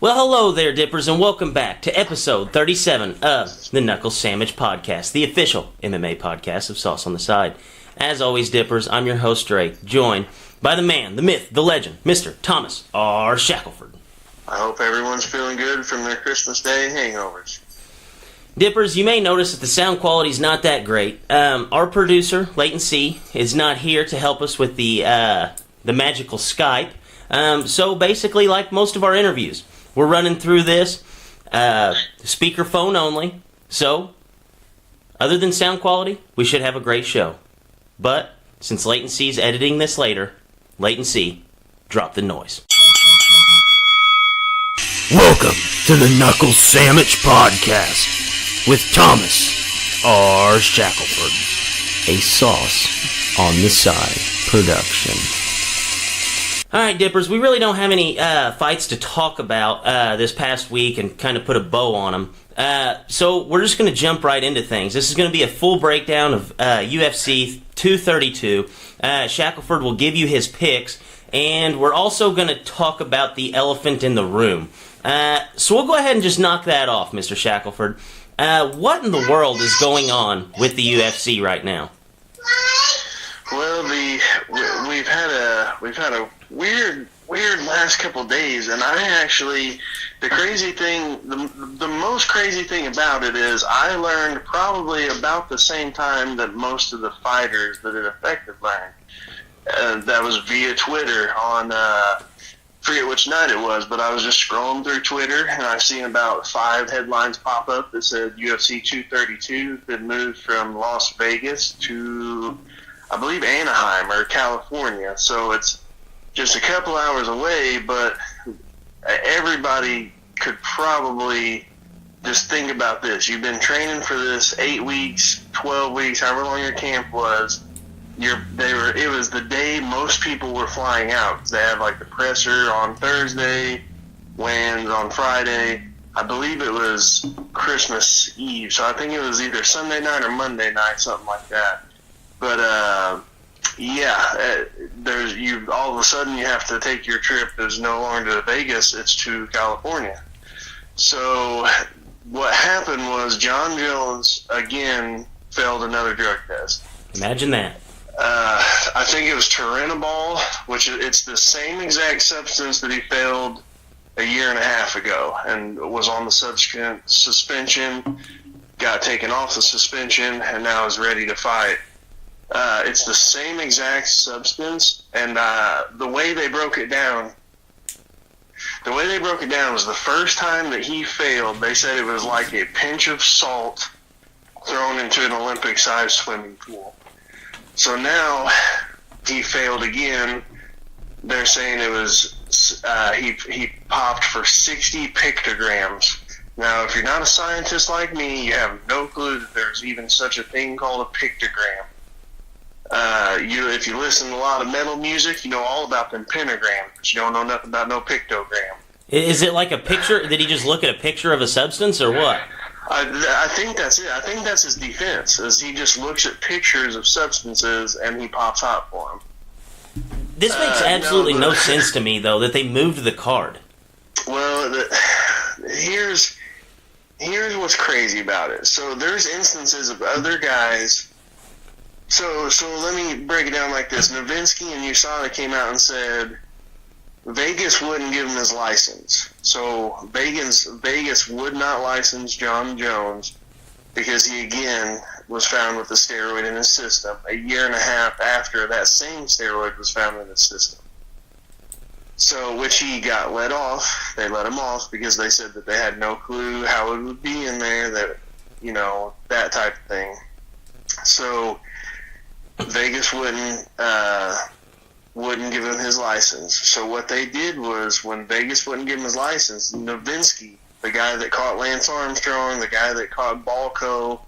Well, hello there, Dippers, and welcome back to episode 37 of the Knuckle Sammich podcast, the official MMA podcast of Sauce on the Side. As always, Dippers, I'm your host, Drake, joined by the man, the myth, the legend, Mr. Thomas R. Shackelford. I hope everyone's feeling good from their Christmas Day hangovers. Dippers, you may notice that the sound quality is not that great. Our producer, Leighton C., is not here to help us with the magical Skype. So basically, like most of our interviews, we're running through this speakerphone only. So, other than sound quality, we should have a great show. But, since Leighton C's editing this later, Leighton C, drop the noise. Welcome to the Knuckle Sammich podcast with Thomas R. Shackelford, a Sauce on the Side production. Alright, Dippers, we really don't have any fights to talk about this past week and kind of put a bow on them. So we're just going to jump right into things. This is going to be a full breakdown of UFC 232. Shackelford will give you his picks, and we're also going to talk about the elephant in the room. So we'll go ahead and just knock that off, Mr. Shackelford. What in the world is going on with the UFC right now? Well, we've had a weird last couple days, and the most crazy thing about it is I learned probably about the same time that most of the fighters that it affected learned. That was via Twitter on, forget which night it was, but I was just scrolling through Twitter, and I've seen about 5 headlines pop up that said UFC 232 been moved from Las Vegas to, I believe, Anaheim or California. So it's just a couple hours away, but everybody could probably just think about this. You've been training for this 8 weeks, 12 weeks, however long your camp was. It was the day most people were flying out. They had like the presser on Thursday, weigh-ins on Friday. I believe it was Christmas Eve, so I think it was either Sunday night or Monday night, something like that. But all of a sudden you have to take your trip. It's no longer to Vegas; it's to California. So what happened was John Jones again failed another drug test. Imagine that. I think it was Turinabol, which it's the same exact substance that he failed a year and a half ago, and was on the subsequent suspension. Got taken off the suspension, and now is ready to fight. It's the same exact substance, and the way they broke it down was the first time that he failed, they said it was like a pinch of salt thrown into an Olympic-sized swimming pool. So now he failed again. They're saying it was he popped for 60 pictograms. Now, if you're not a scientist like me, you have no clue that there's even such a thing called a pictogram. If you listen to a lot of metal music, you know all about them pentagrams, but you don't know nothing about no pictogram. Is it like a picture? Did he just look at a picture of a substance, or what? I think that's it. I think that's his defense, is he just looks at pictures of substances and he pops hot for them. This makes absolutely no sense to me, though, that they moved the card. Well, here's what's crazy about it. So there's instances of other guys. So let me break it down like this. Novinsky and USADA came out and said Vegas wouldn't give him his license. So Vegas would not license John Jones because he, again, was found with a steroid in his system a year and a half after that same steroid was found in his system. So, which he got let off. They let him off because they said that they had no clue how it would be in there, that, that type of thing. So Vegas wouldn't give him his license. So what they did was, when Vegas wouldn't give him his license, Novinsky, the guy that caught Lance Armstrong, the guy that caught Balco,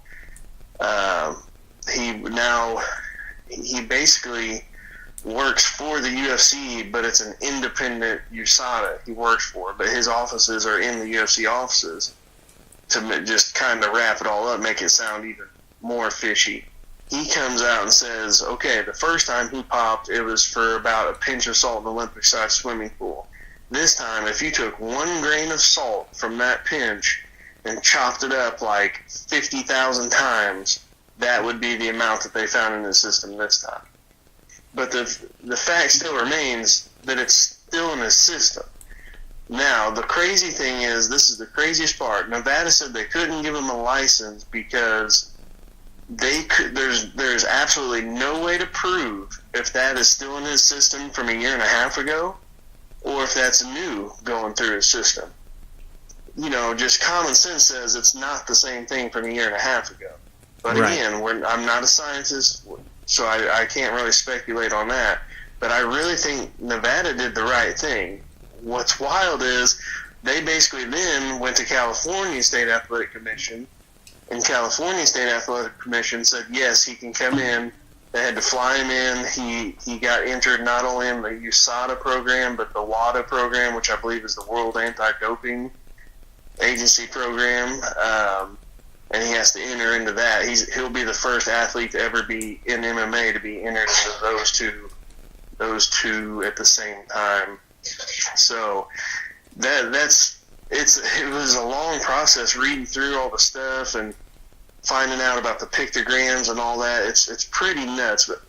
he basically works for the UFC, but it's an independent USADA he works for. But his offices are in the UFC offices, to just kind of wrap it all up, make it sound even more fishy. He comes out and says, okay, the first time he popped, it was for about a pinch of salt in an Olympic-sized swimming pool. This time, if you took 1 grain of salt from that pinch and chopped it up like 50,000 times, that would be the amount that they found in the system this time. But the fact still remains that it's still in his system. Now, the crazy thing is, this is the craziest part. Nevada said they couldn't give him a license because there's absolutely no way to prove if that is still in his system from a year and a half ago or if that's new going through his system. Just common sense says it's not the same thing from a year and a half ago. But again, I'm not a scientist, so I can't really speculate on that. But I really think Nevada did the right thing. What's wild is they basically then went to California State Athletic Commission, and California State Athletic Commission said, yes, he can come in. They had to fly him in. He got entered not only in the USADA program, but the WADA program, which I believe is the World Anti-Doping Agency program, and he has to enter into that. He'll be the first athlete to ever be in MMA to be entered into those two at the same time. So it was a long process reading through all the stuff and finding out about the pictograms and all that. It's pretty nuts. But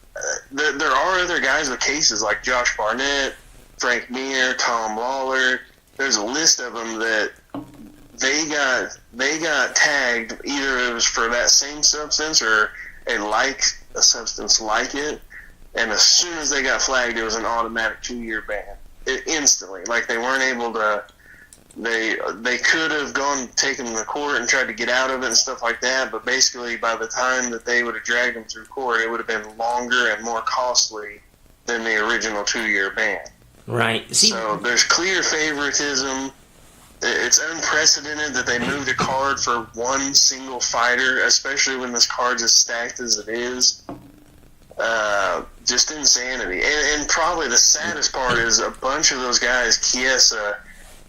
there are other guys with cases like Josh Barnett, Frank Mir, Tom Lawler. There's a list of them that they got tagged, either it was for that same substance or a substance like it, and as soon as they got flagged, it was an automatic 2-year ban. Instantly. Like, they weren't able to, they could have taken them to court and tried to get out of it and stuff like that, but basically by the time that they would have dragged them through court, it would have been longer and more costly than the original 2-year ban. Right. So there's clear favoritism. It's unprecedented that they moved a card for one single fighter, especially when this card's as stacked as it is. Just insanity. And probably the saddest part is a bunch of those guys, Chiesa,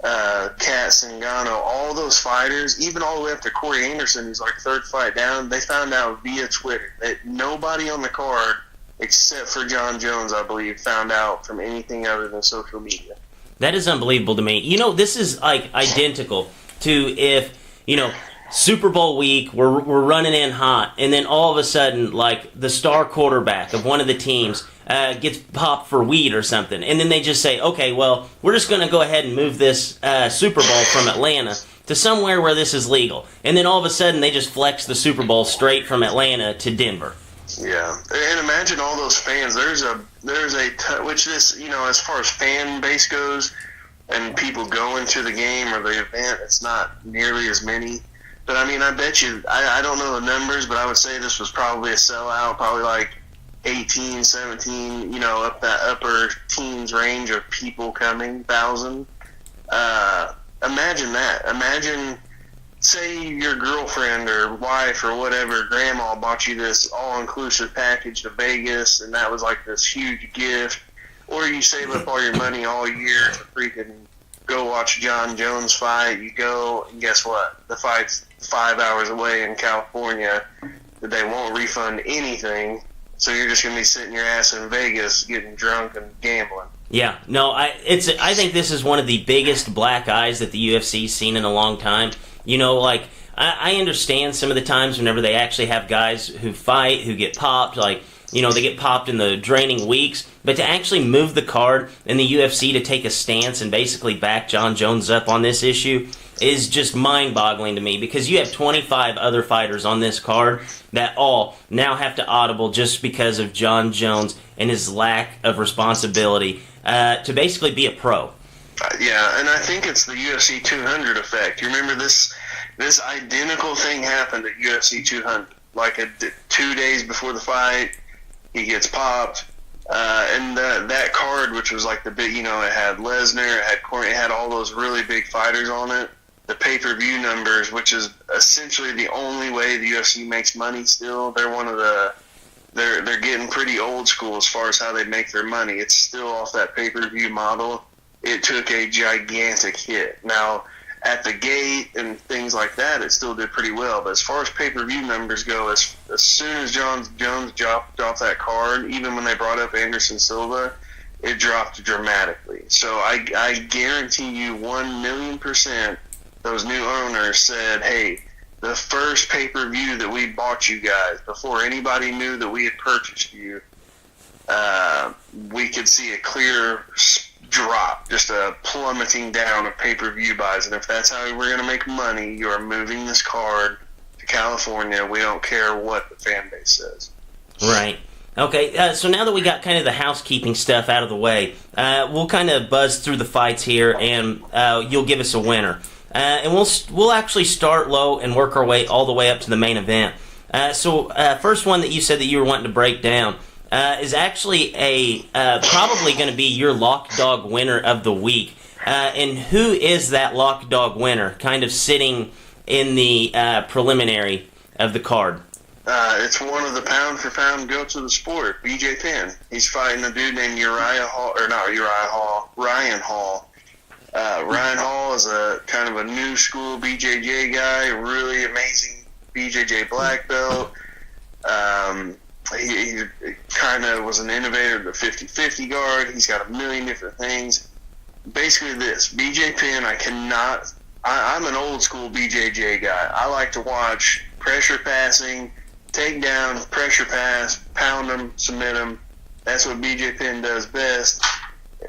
Kat Zingano, all those fighters, even all the way up to Corey Anderson, who's like third fight down, they found out via Twitter that nobody on the card, except for John Jones, I believe, found out from anything other than social media. That is unbelievable to me. This is like identical to if, Super Bowl week, we're running in hot, and then all of a sudden, like, the star quarterback of one of the teams gets popped for weed or something, and then they just say, okay, well, we're just going to go ahead and move this Super Bowl from Atlanta to somewhere where this is legal. And then all of a sudden, they just flex the Super Bowl straight from Atlanta to Denver. Yeah, and imagine all those fans. Which this, as far as fan base goes, and people going to the game or the event, it's not nearly as many. But, I bet you, I don't know the numbers, but I would say this was probably a sellout, probably like 18, 17, up that upper teens range of people coming, 1,000. Imagine that. Imagine, say your girlfriend or wife or whatever, grandma bought you this all-inclusive package to Vegas, and that was like this huge gift. Or you save up all your money all year to freaking go watch John Jones fight. You go, and guess what? The fight's 5 hours away in California. They won't refund anything, so you're just going to be sitting your ass in Vegas getting drunk and gambling. Yeah, no, I think this is one of the biggest black eyes that the UFC's seen in a long time. I understand some of the times whenever they actually have guys who fight, who get popped, they get popped in the draining weeks, but to actually move the card and the UFC to take a stance and basically back John Jones up on this issue is just mind-boggling to me, because you have 25 other fighters on this card that all now have to audible just because of John Jones and his lack of responsibility to basically be a pro. Yeah, and I think it's the UFC 200 effect. You remember this identical thing happened at UFC 200. Like 2 days before the fight, he gets popped. And that card, which was like the big, it had Lesnar, it had Corey, it had all those really big fighters on it. The pay-per-view numbers, which is essentially the only way the UFC makes money still. They're they're getting pretty old school as far as how they make their money. It's still off that pay-per-view model. It took a gigantic hit. Now, at the gate and things like that, it still did pretty well. But as far as pay-per-view numbers go, as soon as John Jones dropped off that card, even when they brought up Anderson Silva, it dropped dramatically. So I guarantee you 1,000,000% those new owners said, hey, the first pay-per-view that we bought you guys, before anybody knew that we had purchased you, we could see a clear drop, just a plummeting down of pay-per-view buys. And if that's how we're going to make money, you are moving this card to California. We don't care what the fan base says. Right. Okay, so now that we got kind of the housekeeping stuff out of the way, we'll kind of buzz through the fights here, and you'll give us a winner. And we'll actually start low and work our way all the way up to the main event. So first one that you said that you were wanting to break down is actually probably going to be your lock dog winner of the week. And who is that lock dog winner, kind of sitting in the preliminary of the card? It's one of the pound-for-pound goats of the sport, BJ Penn. He's fighting a dude named Ryan Hall. Ryan Hall is a kind of a new school BJJ guy, really amazing BJJ black belt. He kind of was an innovator of the 50-50 guard. He's got a million different things. Basically this, BJ Penn, I'm an old school BJJ guy. I like to watch pressure passing, take down, pressure pass, pound them, submit them. That's what BJ Penn does best.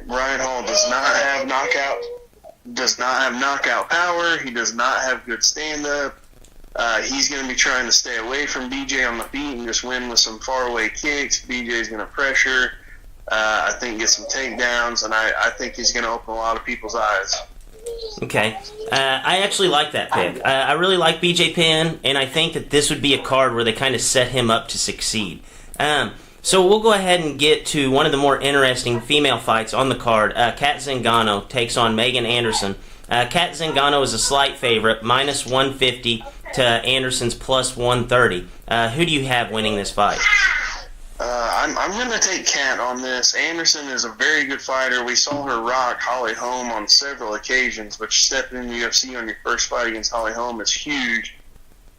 Ryan Hall does not have knockout power. He does not have good stand-up. He's going to be trying to stay away from BJ on the feet and just win with some faraway kicks. BJ's going to pressure, I think get some takedowns, and I think he's going to open a lot of people's eyes. Okay. I actually like that pick. I really like BJ Penn, and I think that this would be a card where they kind of set him up to succeed. So we'll go ahead and get to one of the more interesting female fights on the card. Kat Zingano takes on Megan Anderson. Kat Zingano is a slight favorite, minus 150 to Anderson's plus 130. Who do you have winning this fight? I'm going to take Kat on this. Anderson is a very good fighter. We saw her rock Holly Holm on several occasions, but stepping in the UFC on your first fight against Holly Holm is huge.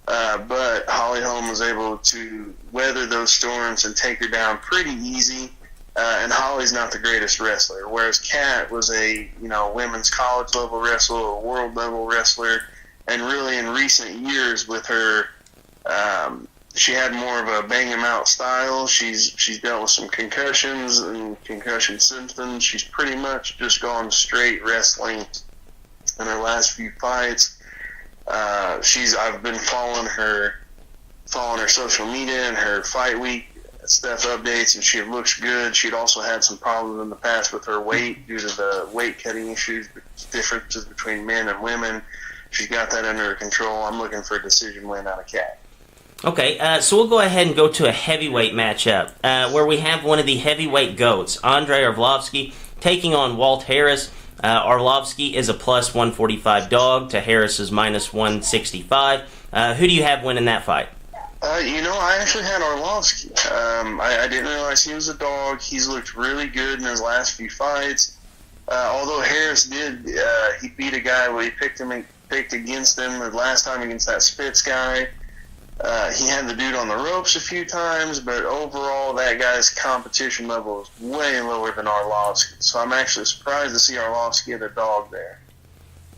But Holly Holm was able to weather those storms and take her down pretty easy. And Holly's not the greatest wrestler, whereas Kat was a women's college level wrestler, a world level wrestler, and really in recent years with her, she had more of a bang 'em out style. She's dealt with some concussions and concussion symptoms. She's pretty much just gone straight wrestling in her last few fights. I've been following her social media and her fight week stuff updates, and she looks good. She'd also had some problems in the past with her weight due to the weight cutting issues, differences between men and women. She's got that under control. I'm looking for a decision win out of Kat. Okay, so we'll go ahead and go to a heavyweight matchup where we have one of the heavyweight goats, Andrei Arlovski, taking on Walt Harris. Arlovski is a plus 145 dog to Harris's minus 165. Who do you have winning that fight? I actually had Arlovski. I didn't realize he was a dog. He's looked really good in his last few fights. Although Harris he beat a guy where he picked against him the last time against that Spitz guy. He had the dude on the ropes a few times, but overall that guy's competition level is way lower than Arlovski. So I'm actually surprised to see Arlovski get a dog there.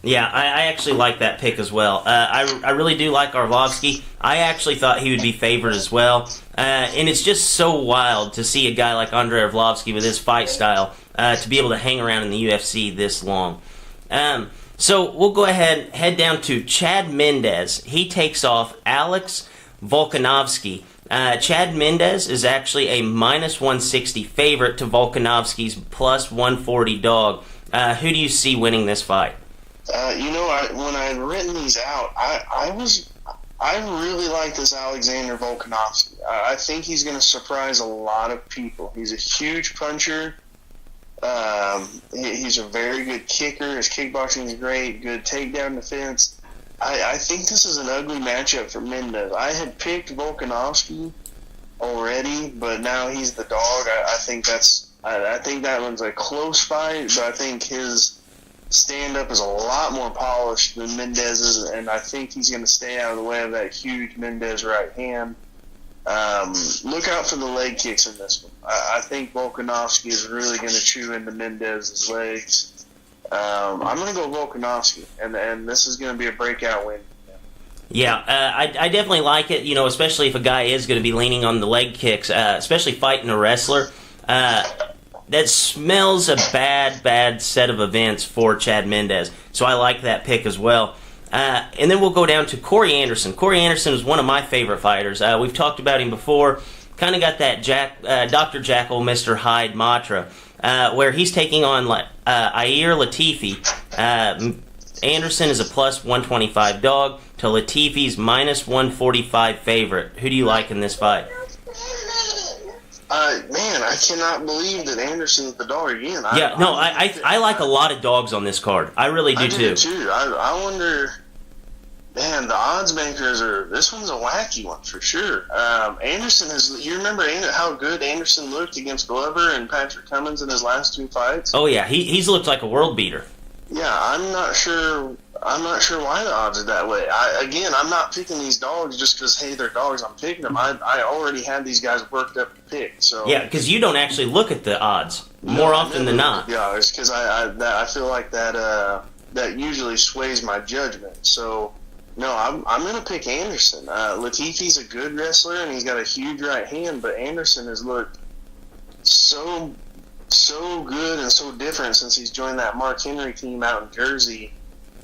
Yeah, I actually like that pick as well. I really do like Arlovski. I actually thought he would be favored as well. And it's just so wild to see a guy like Andrei Arlovski with his fight style to be able to hang around in the UFC this long. So we'll go ahead and head down to Chad Mendez. He takes off Alex Volkanovski. Chad Mendez is actually a minus 160 favorite to Volkanovski's plus 140 dog. Who do you see winning this fight? When I had written these out, I really like this Alexander Volkanovski. I think he's going to surprise a lot of people. He's a huge puncher. He's a very good kicker. His kickboxing is great. Good takedown defense. I think this is an ugly matchup for Mendez. I had picked Volkanovski already, but now he's the dog. I think that one's a close fight, but I think his stand-up is a lot more polished than Mendez's, and I think he's going to stay out of the way of that huge Mendez right hand. Look out for the leg kicks in this one. I think Volkanovski is really going to chew into Mendez's legs. I'm going to go Volkanovski, and this is going to be a breakout win. Yeah, I definitely like it, especially if a guy is going to be leaning on the leg kicks, especially fighting a wrestler. That smells a bad set of events for Chad Mendez, so I like that pick as well. And then we'll go down to Corey Anderson. Corey Anderson is one of my favorite fighters. We've talked about him before. Kind of got that Dr. Jackal, Mr. Hyde mantra, where he's taking on Ilir Latifi. Anderson is a plus 125 dog to Latifi's minus 145 favorite. Who do you like in this fight? Man, I cannot believe that Anderson's the dog again. I like a lot of dogs on this card. I really do too. I wonder. Man, the odds makers this one's a wacky one for sure. Anderson you remember how good Anderson looked against Glover and Patrick Cummins in his last 2 fights? Oh yeah, he's looked like a world beater. Yeah, I'm not sure why the odds are that way. I'm not picking these dogs just because, hey, they're dogs. I'm picking them. I already had these guys worked up to pick. So yeah, because you don't actually look at the odds more often than not. Yeah, it's because I feel like that usually sways my judgment. So no, I'm going to pick Anderson. Latifi's a good wrestler and he's got a huge right hand, but Anderson has looked so good and so different since he's joined that Mark Henry team out in Jersey.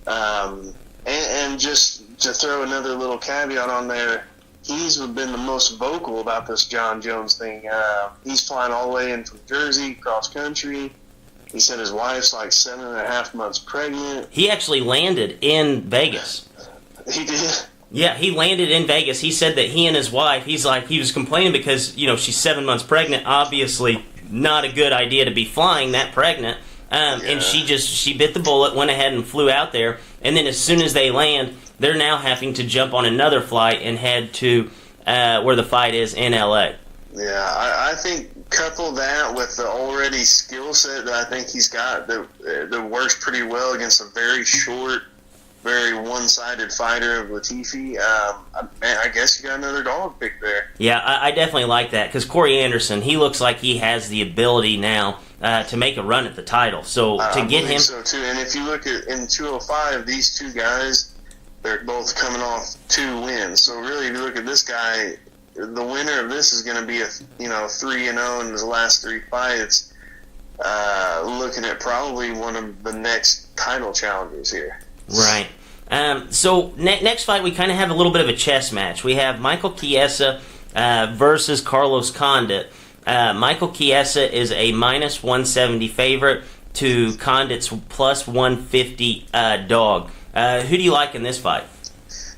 And just to throw another little caveat on there, he's been the most vocal about this John Jones thing. He's flying all the way in from Jersey, cross country. He said his wife's like 7.5 months pregnant. He actually landed in Vegas. He did? Yeah, he landed in Vegas. He said that he and his wife, he was complaining because, she's 7 months pregnant. Obviously, not a good idea to be flying that pregnant. And she bit the bullet, went ahead and flew out there. And then as soon as they land, they're now having to jump on another flight and head to where the fight is in L.A. Yeah, I think couple that with the already skill set that I think he's got that works pretty well against a very short, very one-sided fighter of Latifi. I guess you got another dog pick there. Yeah, I definitely like that because Corey Anderson, he looks like he has the ability now to make a run at the title. So to get him, so too. And if you look at in 205, these two guys, they're both coming off 2 wins. So really, if you look at this guy, the winner of this is going to be a 3-0 in his last 3 fights. Looking at probably one of the next title challengers here. Right. So next fight, we kind of have a little bit of a chess match. We have Michael Chiesa versus Carlos Condit. Michael Chiesa is a minus 170 favorite to Condit's plus 150 dog. Who do you like in this fight?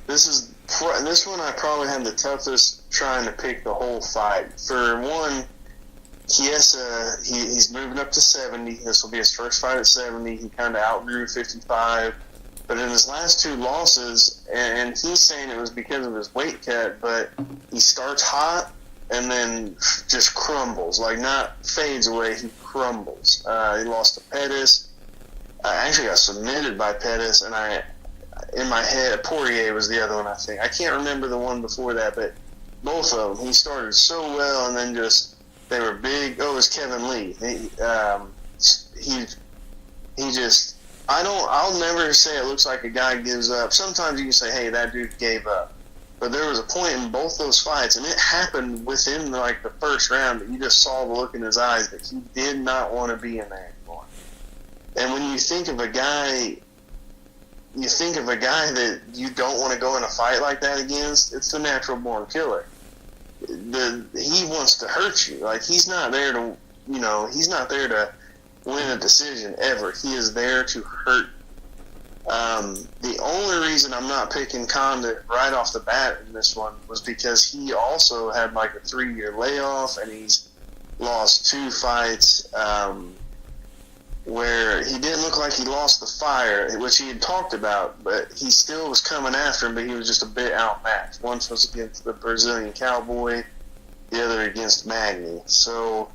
This one I probably had the toughest trying to pick the whole fight. For one, Chiesa, he's moving up to 70. This will be his first fight at 70. He kind of outgrew 55. But in his last 2 losses, and he's saying it was because of his weight cut, but he starts hot and then just crumbles. Like, not fades away, he crumbles. He lost to Pettis. Actually got submitted by Pettis, and in my head, Poirier was the other one, I think. I can't remember the one before that, but both of them, he started so well, and then they were big. Oh, it was Kevin Lee. He just... I'll never say it looks like a guy gives up. Sometimes you can say, hey, that dude gave up. But there was a point in both those fights, and it happened within the first round, that you just saw the look in his eyes that he did not want to be in there anymore. And when you think of a guy that you don't want to go in a fight like that against, it's the natural born killer. He wants to hurt you. Like, he's not there to win a decision ever. He is there to hurt. The only reason I'm not picking Condit right off the bat in this one was because he also had a 3-year layoff, and he's lost 2 fights where he didn't look like he lost the fire, which he had talked about, but he still was coming after him, but he was just a bit outmatched. One was against the Brazilian Cowboy, the other against Magny. So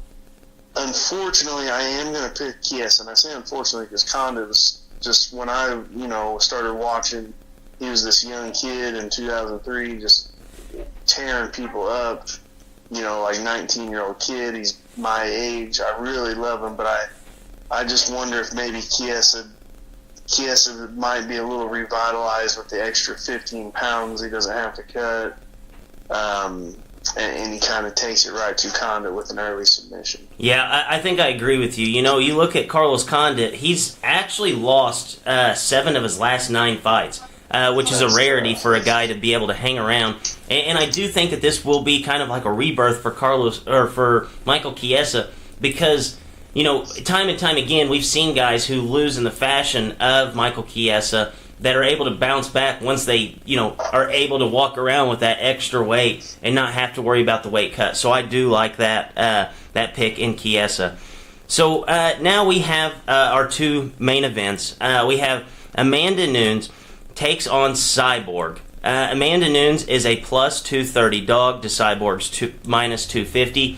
unfortunately, I am going to pick Chiesa, and I say unfortunately because Condit was just, when I started watching, he was this young kid in 2003 just tearing people up. like 19-year-old kid. He's my age. I really love him, but I just wonder if maybe Chiesa might be a little revitalized with the extra 15 pounds he doesn't have to cut. And he kind of takes it right to Condit with an early submission. Yeah, I think I agree with you. You look at Carlos Condit, he's actually lost 7 of his last 9 fights, which is a rarity for a guy to be able to hang around. And I do think that this will be kind of like a rebirth for Michael Chiesa, because time and time again, we've seen guys who lose in the fashion of Michael Chiesa that are able to bounce back once they, are able to walk around with that extra weight and not have to worry about the weight cut. So I do like that pick in Chiesa. So now we have our 2 main events. We have Amanda Nunes takes on Cyborg. Amanda Nunes is a plus 230 dog to Cyborg's minus 250.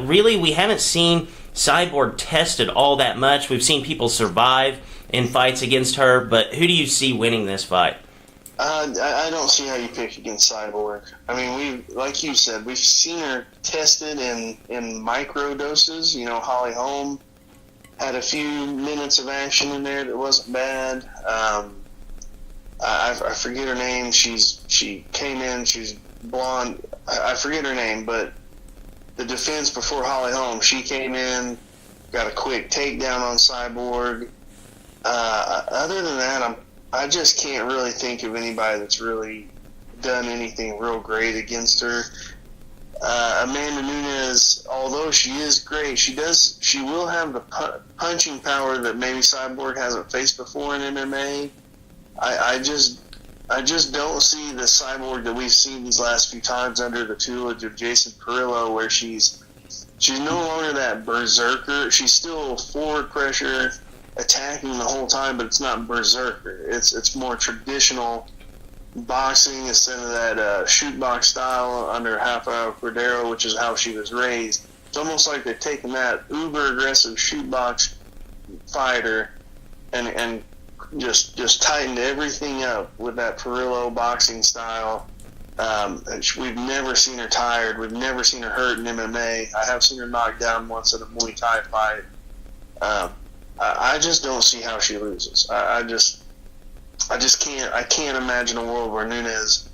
Really, we haven't seen Cyborg tested all that much. We've seen people survive in fights against her, but who do you see winning this fight? I don't see how you pick against Cyborg. I mean, like you said, we've seen her tested in micro doses. Holly Holm had a few minutes of action in there that wasn't bad. I forget her name. She came in. She's blonde. I forget her name, but the defense before Holly Holm, she came in, got a quick takedown on Cyborg. Other than that, I just can't really think of anybody that's really done anything real great against her. Amanda Nunes, although she is great, she will have the punching power that maybe Cyborg hasn't faced before in MMA. I just don't see the Cyborg that we've seen these last few times under the tutelage of Jason Perillo, where she's no longer that berserker. She's still forward pressure, attacking the whole time, but it's not berserker. It's more traditional boxing instead of that shoot box style under Rafael Cordero, which is how she was raised. It's almost like they've taken that uber aggressive shoot box fighter and just tightened everything up with that Perillo boxing style. We've never seen her tired. We've never seen her hurt in MMA. I have seen her knocked down once in a Muay Thai fight. I just don't see how she loses. I just can't. I can't imagine a world where Nunes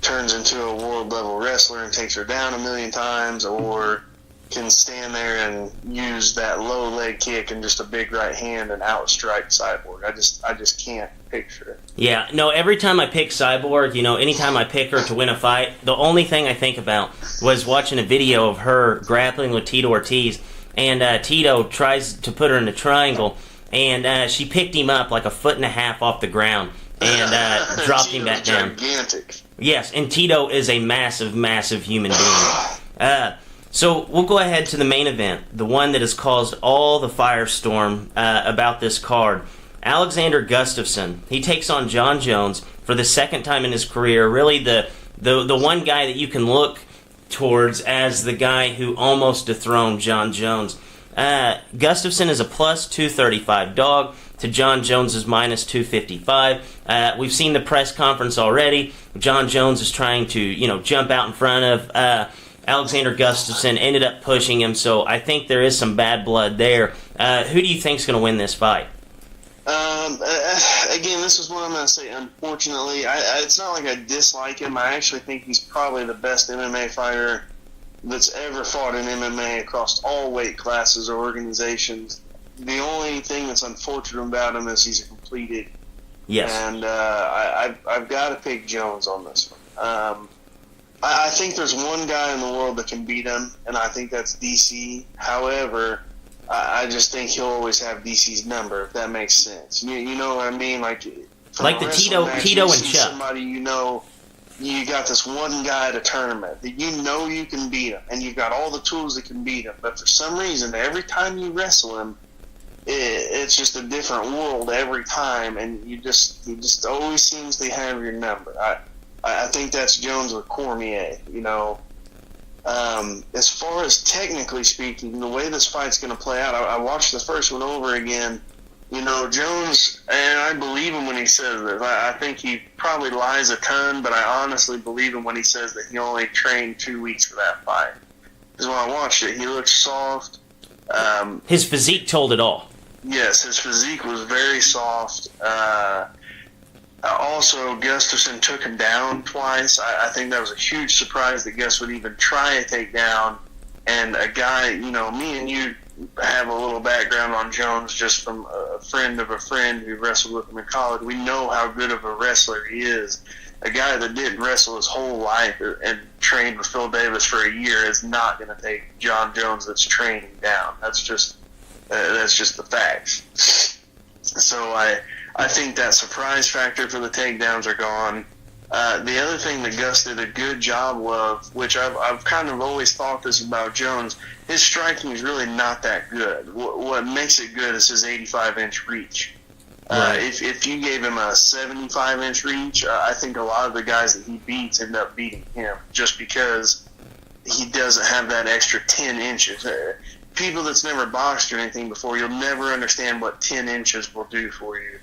turns into a world level wrestler and takes her down a million times, or can stand there and use that low leg kick and just a big right hand and outstrike Cyborg. I just can't picture it. Yeah, no, every time I pick Cyborg, anytime I pick her to win a fight, the only thing I think about was watching a video of her grappling with Tito Ortiz, and Tito tries to put her in a triangle, and she picked him up like 1.5 feet off the ground and dropped him back down. Gigantic. Yes, and Tito is a massive, massive human being. So we'll go ahead to the main event, the one that has caused all the firestorm about this card. Alexander Gustafsson, he takes on John Jones for the second time in his career. Really the one guy that you can look towards as the guy who almost dethroned John Jones. Gustafsson is a plus 235 dog to John Jones's minus 255. We've seen the press conference already. John Jones is trying to, jump out in front of Alexander Gustafsson, ended up pushing him, so I think there is some bad blood there. Who do you think is going to win this fight? Again, this is what I'm going to say. Unfortunately, it's not like I dislike him. I actually think he's probably the best MMA fighter that's ever fought in MMA across all weight classes or organizations. The only thing that's unfortunate about him is he's a completed. Yes. And I've got to pick Jones on this one. I think there's one guy in the world that can beat him, and I think that's DC. However, I just think he'll always have DC's number, if that makes sense. You know what I mean? Like the Tito and Chuck. Somebody you got this one guy at a tournament that you can beat him, and you've got all the tools that can beat him. But for some reason, every time you wrestle him, it's just a different world every time, and he just always seems to have your number. I think that's Jones with Cormier, As far as technically speaking, the way this fight's going to play out, I watched the first one over again. Jones, and I believe him when he says this. I think he probably lies a ton, but I honestly believe him when he says that he only trained 2 weeks for that fight. Because when I watched it, he looked soft. His physique told it all. Yes, his physique was very soft. Also, Gustafsson took him down twice. I think that was a huge surprise that Gus would even try a takedown. And a guy, me and you have a little background on Jones just from a friend of a friend who wrestled with him in college. We know how good of a wrestler he is. A guy that didn't wrestle his whole life and trained with Phil Davis for a year is not going to take John Jones that's training down. That's just the facts. So I think that surprise factor for the takedowns are gone. The other thing that Gus did a good job of, which I've kind of always thought this about Jones, his striking is really not that good. What makes it good is his 85-inch reach. Right. If you gave him a 75-inch reach, I think a lot of the guys that he beats end up beating him just because he doesn't have that extra 10 inches. People that's never boxed or anything before, you'll never understand what 10 inches will do for you.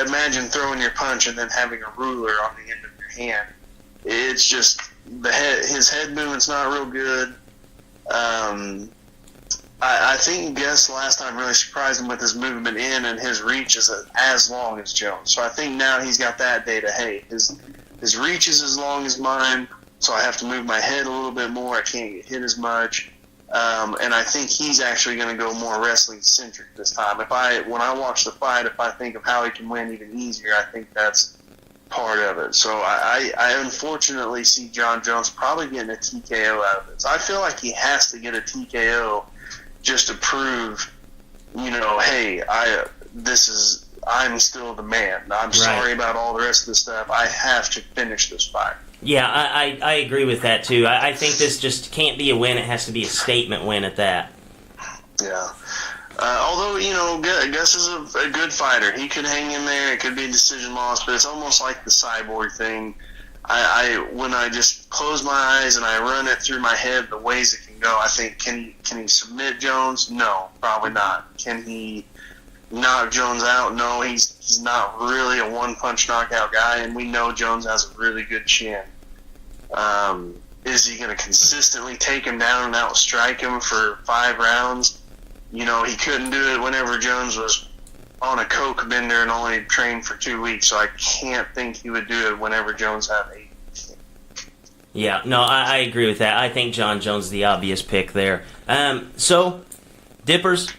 Imagine throwing your punch and then having a ruler on the end of your hand. It's just his head movement's not real good. I think Gus last time really surprised him with his movement in, and his reach is as long as Jones. So I think now he's got that data. Hey, his reach is as long as mine, so I have to move my head a little bit more. I can't get hit as much. And I think he's actually going to go more wrestling-centric this time. When I watch the fight, if I think of how he can win even easier, I think that's part of it. So I unfortunately see John Jones probably getting a TKO out of this. I feel like he has to get a TKO just to prove, hey, I'm still the man. I'm sorry about all the rest of the stuff. I have to finish this fight. Yeah, I agree with that, too. I think this just can't be a win. It has to be a statement win at that. Yeah. Although, Gus is a good fighter. He could hang in there. It could be a decision loss, but it's almost like the Cyborg thing. When I just close my eyes and I run it through my head the ways it can go, I think, can he submit Jones? No, probably not. Can he knock Jones out? No, he's not really a one-punch knockout guy, and we know Jones has a really good chin. Is he going to consistently take him down and outstrike him for 5 rounds? He couldn't do it whenever Jones was on a coke bender and only trained for 2 weeks, so I can't think he would do it whenever Jones had 8. Yeah, no, I agree with that. I think John Jones is the obvious pick there. So, Dippers,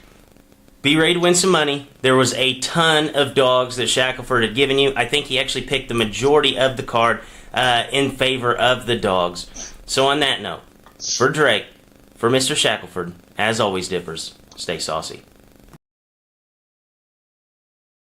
be ready to win some money. There was a ton of dogs that Shackelford had given you. I think he actually picked the majority of the card in favor of the dogs. So on that note, for Drake, for Mr. Shackelford, as always, Dippers, stay saucy.